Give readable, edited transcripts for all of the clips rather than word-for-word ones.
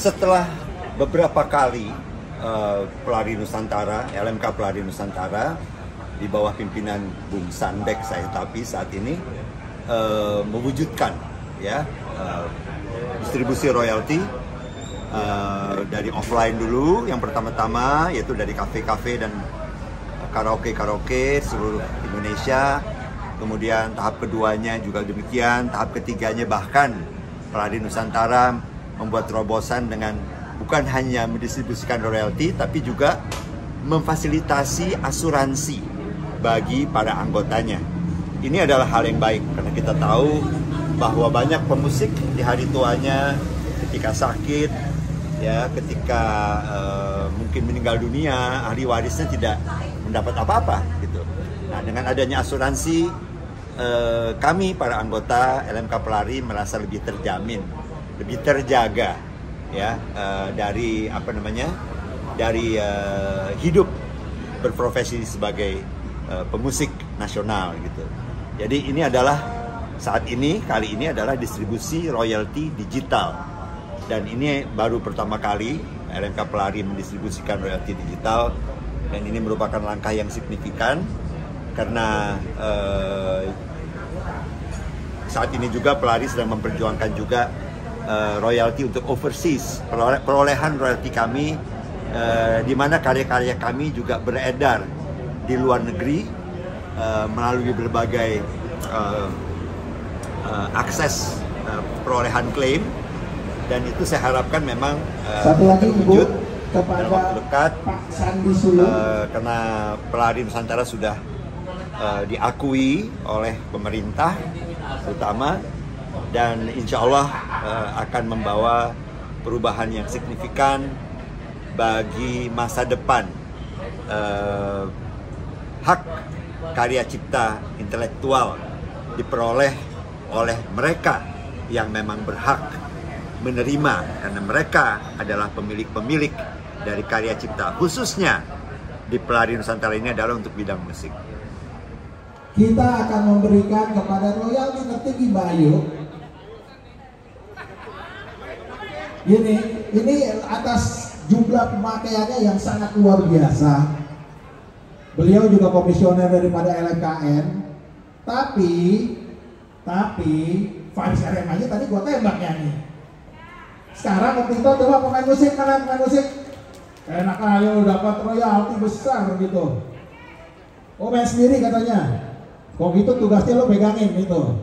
Setelah beberapa kali Pelari Nusantara, LMK Pelari Nusantara di bawah pimpinan Bung Sandek Saitapi saat ini mewujudkan ya distribusi royalti dari offline dulu yang pertama-tama, yaitu dari kafe-kafe dan karaoke seluruh Indonesia. Kemudian tahap keduanya juga demikian, tahap ketiganya bahkan Pelari Nusantara membuat terobosan dengan bukan hanya mendistribusikan royalti, tapi juga memfasilitasi asuransi bagi para anggotanya. Ini adalah hal yang baik, karena kita tahu bahwa banyak pemusik di hari tuanya, ketika sakit, ya, ketika mungkin meninggal dunia, ahli warisnya tidak mendapat apa-apa, gitu. Nah, dengan adanya asuransi, kami para anggota LMK Pelari merasa lebih terjamin, lebih terjaga, ya, dari dari hidup berprofesi sebagai pemusik nasional, gitu. Jadi ini adalah kali ini adalah distribusi royalti digital, dan ini baru pertama kali LMK Pelari mendistribusikan royalti digital, dan ini merupakan langkah yang signifikan karena saat ini juga Pelari sedang memperjuangkan juga royalti untuk overseas, perolehan royalti kami, di mana karya-karya kami juga beredar di luar negeri melalui berbagai akses perolehan klaim, dan itu saya harapkan memang terwujud dalam waktu dekat, karena Pelari Nusantara sudah diakui oleh pemerintah terutama, dan insya Allah akan membawa perubahan yang signifikan bagi masa depan hak karya cipta intelektual diperoleh oleh mereka yang memang berhak menerima, karena mereka adalah pemilik-pemilik dari karya cipta, khususnya di Pelari Nusantara ini adalah untuk bidang musik. Kita akan memberikan kepada royalti tertinggi Mbak Ayu. Ini atas jumlah pemakaiannya yang sangat luar biasa. Beliau juga komisioner daripada LMKN, tapi Faris RM aja tadi gua tembak nyanyi. Sekarang waktu itu coba pemain musik, mana pemain musik? Enak ayo dapat royalti besar gitu. Oh, main sendiri katanya. Kok gitu tugasnya lo pegangin gitu.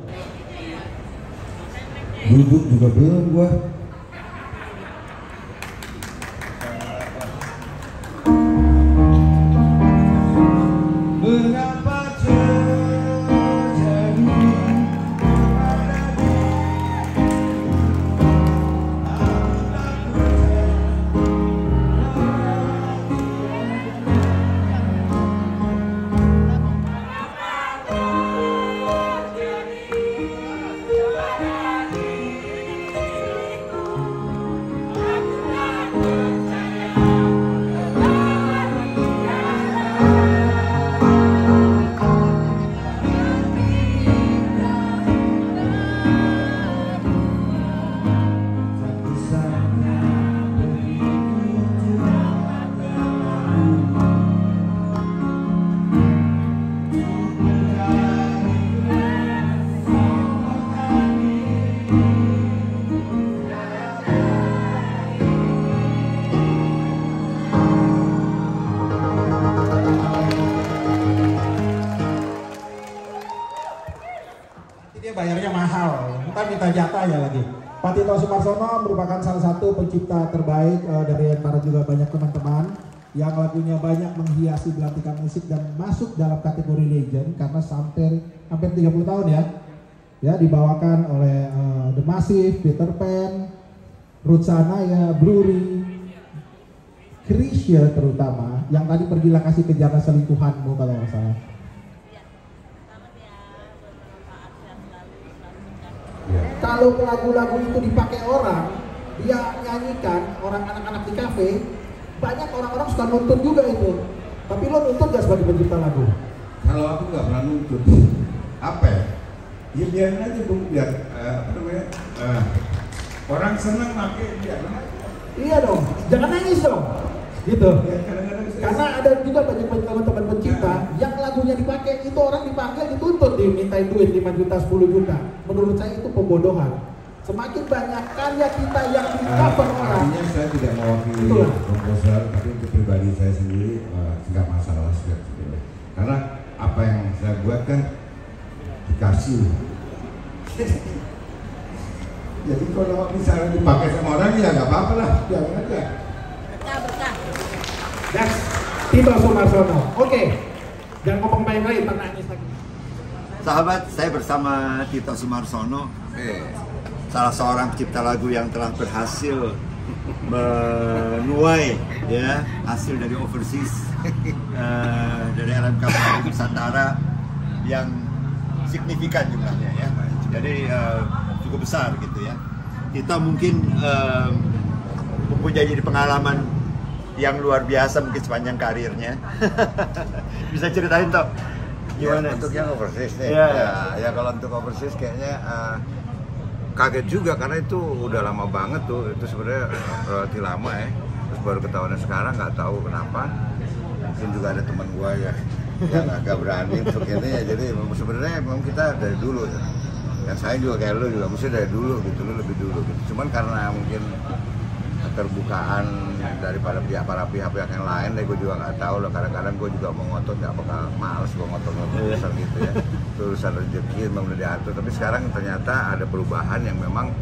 Duduk juga belum gua. Bayarnya mahal, ntar minta jatah ya lagi. Pak Tito Sumarsono merupakan salah satu pencipta terbaik dari antara juga banyak teman-teman yang lagunya banyak menghiasi belantikan musik dan masuk dalam kategori legend karena hampir 30 tahun ya dibawakan oleh The Massive, Peter Pan, Ruth Sanaya, Brewery, Krisya terutama yang tadi pergilah kasih kejar selingkuhanmu kalau nggak salah. Kalau lagu-lagu itu dipakai orang, dia nyanyikan, orang anak-anak di kafe, banyak orang-orang suka nuntut juga itu. Tapi lo nuntut gak sebagai pencipta lagu? Kalau aku nggak pernah nuntut. Apa ya? Ya biarin aja Bung, biar orang senang pakai biar. Iya dong, jangan nangis dong. Gitu. Karena ada juga banyak teman-teman pencipta yang lagunya dipakai, itu orang dipanggil dituntut dimintain duit 5 juta, 10 juta. Menurut saya itu pembodohan. Semakin banyak karya kita yang di cover orang. Artinya saya tidak mewakili komposer, tapi untuk pribadi saya sendiri nggak masalah sebetulnya. Karena apa yang saya buat kan dikasih. Jadi kalau misalnya dipakai sama orang ya nggak apa-apa lah, jangan aja. Berkah. Next, Tito Sumarsono. Oke, jangan ngomong main lagi, nangis lagi. Sahabat, saya bersama Tito Sumarsono, salah seorang pencipta lagu yang telah berhasil menuai ya hasil dari overseas dari LMK Pelarin Nusantara yang signifikan jumlahnya ya. Jadi cukup besar gitu ya. Tito mungkin mempunyai pengalaman yang luar biasa mungkin sepanjang karirnya. Bisa ceritain Tok? Gimana? Ya, untuk yang overseas nih. Yeah. Ya kalau untuk overseas kayaknya kaget juga karena itu udah lama banget tuh. Itu sebenarnya relatif lama ya. Terus baru ketahuan sekarang, nggak tahu kenapa. Mungkin juga ada teman gua ya yang agak berani untuk ini ya. Jadi sebenarnya memang kita dari dulu ya. Dan saya juga kayak lu juga mesti dari dulu gitu, lu lebih dulu gitu. Cuman karena mungkin keterbukaan daripada para pihak-pihak yang lain, gue juga nggak tahu loh. Kadang-kadang gue juga mau ngotot, nggak bakal males gue ngotot urusan gitu ya. Urusan rezeki memang udah diatur. Tapi sekarang ternyata ada perubahan yang memang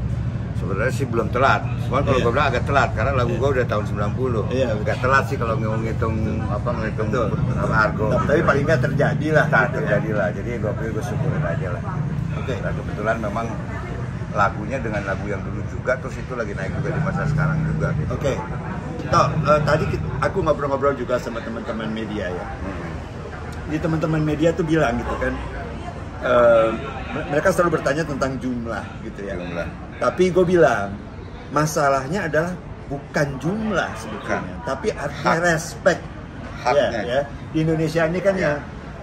sebenarnya sih belum telat. Cuman kalau gue bilang agak telat karena lagu gue udah tahun 90. Iya, agak telat sih kalau ngitung argo. Tapi gitu. paling nggak terjadi lah. Terjadi lah. Jadi gue syukurin aja lah. Oke. Dan kebetulan memang lagunya dengan lagu yang dulu juga, terus itu lagi naik juga di masa sekarang juga gitu. Oke. Toh, tadi aku ngobrol-ngobrol juga sama teman-teman media ya. Jadi teman-teman media tuh bilang gitu kan, mereka selalu bertanya tentang jumlah gitu ya. Jumlah. Tapi gue bilang, masalahnya adalah bukan jumlah sebetulnya, tapi artinya respect. Haknya. Ya. Di Indonesia ini kan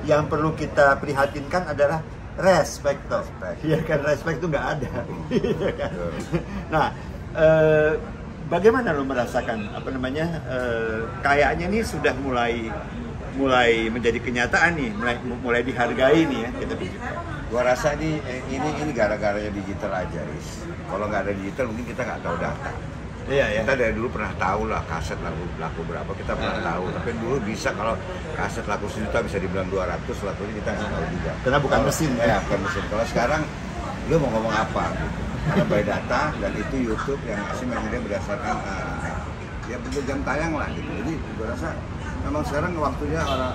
yang perlu kita prihatinkan adalah respect toh. Iya kan, respect itu nggak ada. Nah, bagaimana lo merasakan apa namanya? Kayaknya nih sudah mulai menjadi kenyataan nih, mulai dihargai nih ya kita pikir. Gua rasa ini gara-garanya digital aja, Is. Kalau nggak ada digital mungkin kita nggak tahu data. Iya. Kita dari dulu pernah tahu lah kaset laku berapa, kita pernah tahu. Tapi dulu bisa kalau kaset laku 1 juta bisa dibilang 200, lakunya kita nggak tahu juga. Karena bukan mesin ya. Bukan mesin. Kalau sekarang lu mau ngomong apa? Ada by data dan itu YouTube yang ngasih memang dia berdasarkan ya jam tayang lah gitu. Jadi gua rasa memang sekarang waktunya orang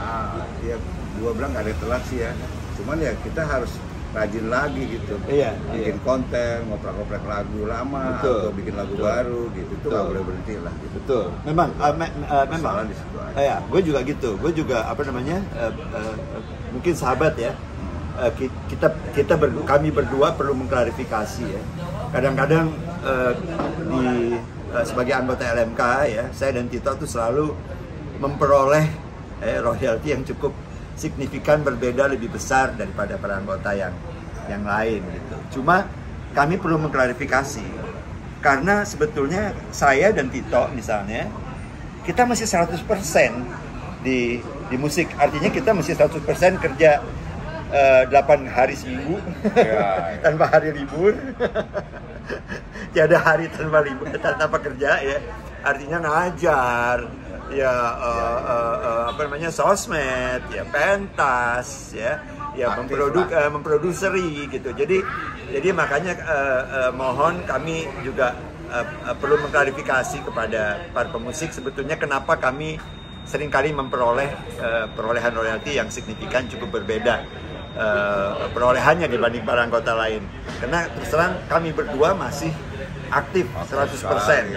ya gua bilang nggak ada telat sih ya. Cuman ya kita harus rajin lagi gitu, bikin konten, ngoprek-ngoprek lagu lama, atau bikin lagu baru gitu, itu nggak boleh berhenti lah gitu. Betul, memang Masalah di situ aja. Ya, gue juga gitu, gue juga apa namanya, mungkin sahabat ya, kami berdua perlu mengklarifikasi ya. Kadang-kadang sebagai anggota LMK ya, saya dan Tito tuh selalu memperoleh royalti yang cukup signifikan, berbeda, lebih besar daripada para anggota yang lain gitu. Cuma kami perlu mengklarifikasi karena sebetulnya saya dan Tito misalnya kita masih 100% di musik. Artinya kita masih 100% kerja 8 hari seminggu tanpa hari libur. Tiada hari tanpa libur, tanpa kerja ya. Artinya ngajar, apa namanya, sosmed, ya pentas, ya memproduseri gitu. Jadi makanya mohon kami juga perlu mengklarifikasi kepada para pemusik sebetulnya kenapa kami seringkali memperoleh perolehan royalti yang signifikan, cukup berbeda perolehannya dibanding para anggota lain. Karena terus terang kami berdua masih aktif 100%.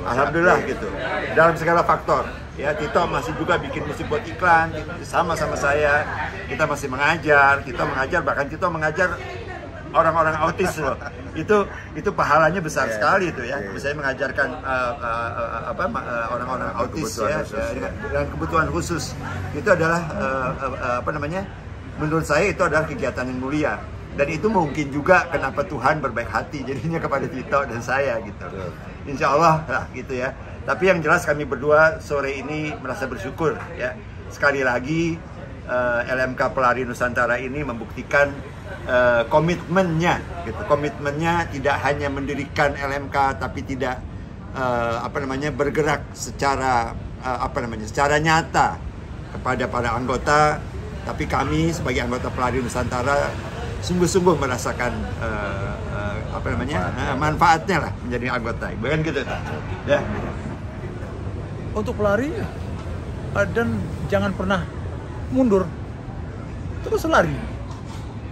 Alhamdulillah gitu. Dalam segala faktor. Ya, Tito masih juga bikin musik buat iklan, sama saya. Kita masih mengajar, bahkan Tito mengajar orang-orang autis loh. Itu pahalanya besar sekali itu ya. Saya mengajarkan orang-orang autis ya, dengan kebutuhan khusus. Itu adalah apa namanya? Menurut saya itu adalah kegiatan yang mulia. Dan itu mungkin juga kenapa Tuhan berbaik hati jadinya kepada Tito dan saya gitu. Insya Allah lah gitu ya. Tapi yang jelas kami berdua sore ini merasa bersyukur ya. Sekali lagi LMK Pelari Nusantara ini membuktikan komitmennya gitu. Komitmennya tidak hanya mendirikan LMK tapi tidak bergerak secara secara nyata kepada para anggota, tapi kami sebagai anggota Pelari Nusantara sungguh-sungguh merasakan manfaatnya lah menjadi anggota. Bukan gitu ya. Untuk pelari dan jangan pernah mundur, terus lari.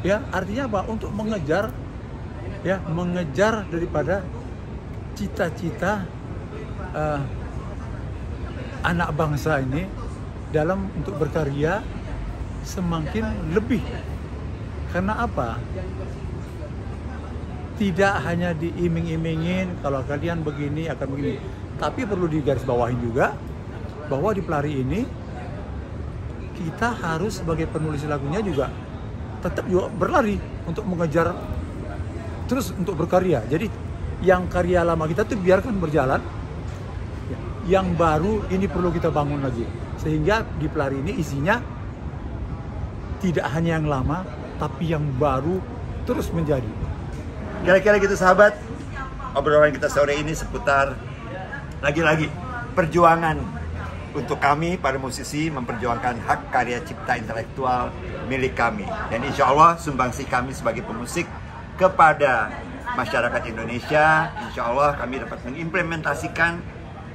Ya, artinya apa? Untuk mengejar daripada cita-cita anak bangsa ini dalam untuk berkarya semakin lebih. Karena apa? Tidak hanya diiming-imingin kalau kalian begini akan begini, tapi perlu digarisbawahi juga bahwa di pelari ini kita harus sebagai penulis lagunya juga tetap juga berlari untuk mengejar terus untuk berkarya. Jadi yang karya lama kita tuh biarkan berjalan, yang baru ini perlu kita bangun lagi, sehingga di pelari ini isinya tidak hanya yang lama tapi yang baru terus menjadi. Kira-kira gitu sahabat, obrolan kita sore ini seputar lagi-lagi perjuangan untuk kami para musisi memperjuangkan hak karya cipta intelektual milik kami. Dan insya Allah sumbangsih kami sebagai pemusik kepada masyarakat Indonesia, insya Allah kami dapat mengimplementasikan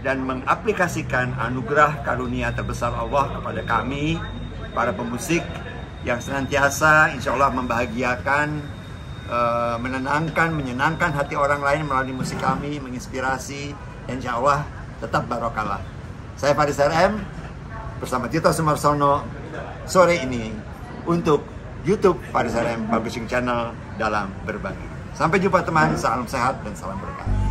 dan mengaplikasikan anugerah karunia terbesar Allah kepada kami, para pemusik yang senantiasa insya Allah membahagiakan, menenangkan, menyenangkan hati orang lain melalui musik kami, menginspirasi, dan insya Allah tetap barokallah. Saya Faris RM bersama Tito Sumarsono sore ini untuk YouTube Faris RM Publishing Channel dalam berbagi. Sampai jumpa teman, salam sehat dan salam berkah.